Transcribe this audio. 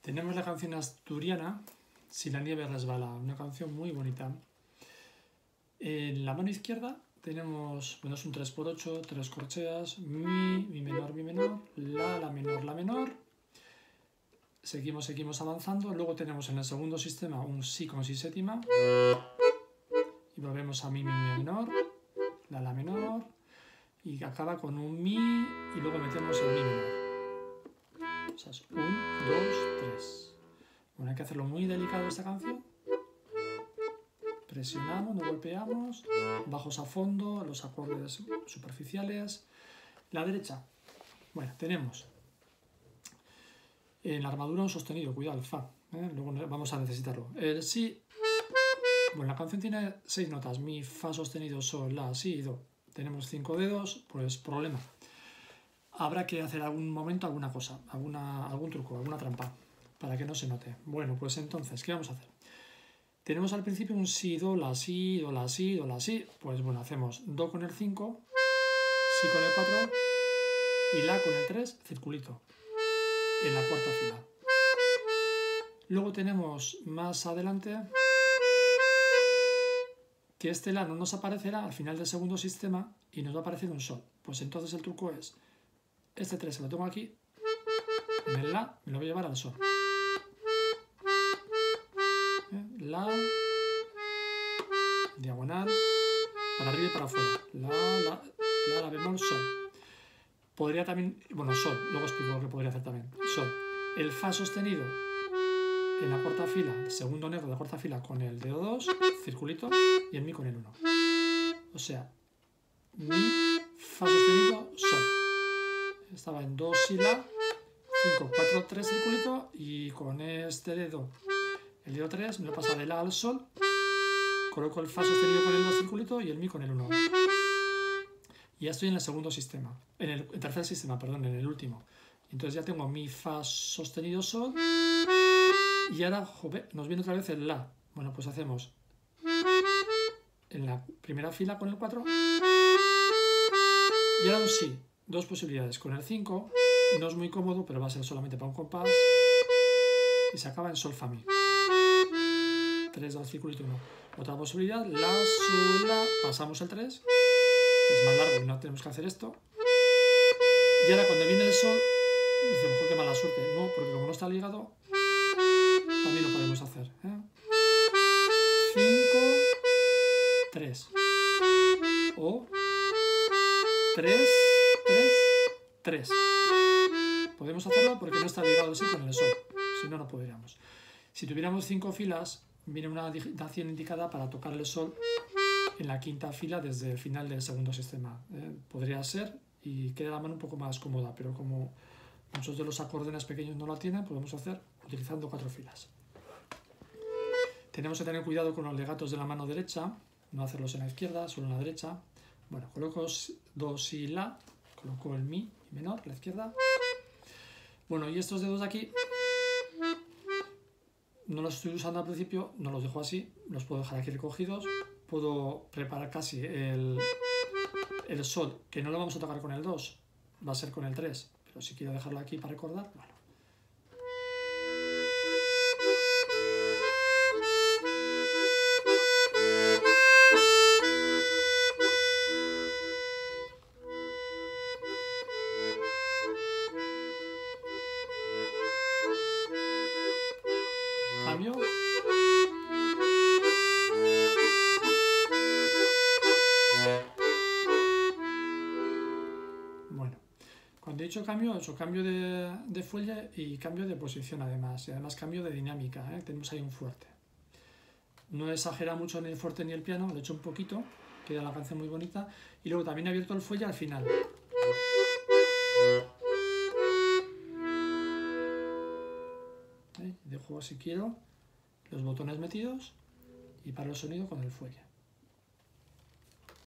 Tenemos la canción asturiana, Si la nieve resbala, una canción muy bonita. En la mano izquierda tenemos, bueno, es un 3×8, 3 corcheas, mi menor, la menor, la menor. Seguimos avanzando. Luego tenemos en el segundo sistema un si con si séptima. Y volvemos a mi menor, la menor. Y acaba con un mi y luego metemos el mi menor. O sea, es 1, 2, 3. Bueno, hay que hacerlo muy delicado esta canción. Presionamos, no golpeamos, bajos a fondo, los acordes superficiales. La derecha, bueno, tenemos en la armadura un sostenido, cuidado, el fa, luego vamos a necesitarlo. El si, bueno, la canción tiene 6 notas, mi, fa sostenido, sol, la, si y do. Tenemos 5 dedos, pues problema. Habrá que hacer algún momento alguna cosa, algún truco, alguna trampa, para que no se note. Bueno, pues entonces, ¿qué vamos a hacer? Tenemos al principio un si, do, la, si, do, la, si, do, la, si. Pues bueno, hacemos do con el 5, si con el 4 y la con el 3, circulito, en la cuarta fila. Luego tenemos más adelante que este la no nos aparecerá al final del segundo sistema y nos va a aparecer un sol. Pues entonces el truco es, este 3 se lo tengo aquí, en el la me lo voy a llevar al sol. La, diagonal, para arriba y para afuera. La bemol, sol. Podría también, bueno, sol, luego explico lo que podría hacer también. Sol. El fa sostenido en la cuarta fila, el segundo negro de la cuarta fila con el dedo 2, circulito, y el mi con el 1. O sea, mi, fa sostenido, sol. Estaba en do, si, la, 5, 4, 3, circulito, y con este dedo, el dedo 3, me lo pasa de la al sol, coloco el fa sostenido con el 2 circulito y el mi con el 1. Y ya estoy en el segundo sistema, en el tercer sistema, perdón, en el último. Entonces ya tengo mi, fa sostenido, sol. Y ahora, joder, nos viene otra vez el la. Bueno, pues hacemos en la primera fila con el 4. Y ahora un si. Dos posibilidades. Con el 5, no es muy cómodo, pero va a ser solamente para un compás. Y se acaba en sol, fa, mi. 3, 2, circulito, 1. Otra posibilidad, la, sol, la. Pasamos el 3. Es más largo y no tenemos que hacer esto. Y ahora cuando viene el sol, dice, mejor que mala suerte. No, porque como no está ligado, también lo podemos hacer. 5, 3. O 3, 3, 3. Podemos hacerlo porque no está ligado así con el sol. Si no, no podríamos. Si tuviéramos 5 filas, viene una digitación indicada para tocar el sol en la quinta fila desde el final del segundo sistema. Podría ser y queda la mano un poco más cómoda, pero como muchos de los acordes pequeños no la tienen, podemos hacer utilizando 4 filas. Tenemos que tener cuidado con los legatos de la mano derecha, no hacerlos en la izquierda, solo en la derecha. Bueno, coloco do, si, la, coloco el mi menor, la izquierda. Bueno, y estos dedos de aquí no los estoy usando al principio, no los dejo así, los puedo dejar aquí recogidos. Puedo preparar casi el sol, que no lo vamos a tocar con el 2, va a ser con el 3, pero si quiero dejarlo aquí para recordar, bueno. Cambio. Bueno, cuando he dicho cambio, he hecho cambio de fuelle y cambio de posición además, y además cambio de dinámica, tenemos ahí un fuerte. No exagera mucho ni el fuerte ni el piano, lo he hecho un poquito, queda la canción muy bonita, y luego también he abierto el fuelle al final. Dejo, si quiero, los botones metidos y paro el sonido con el fuelle.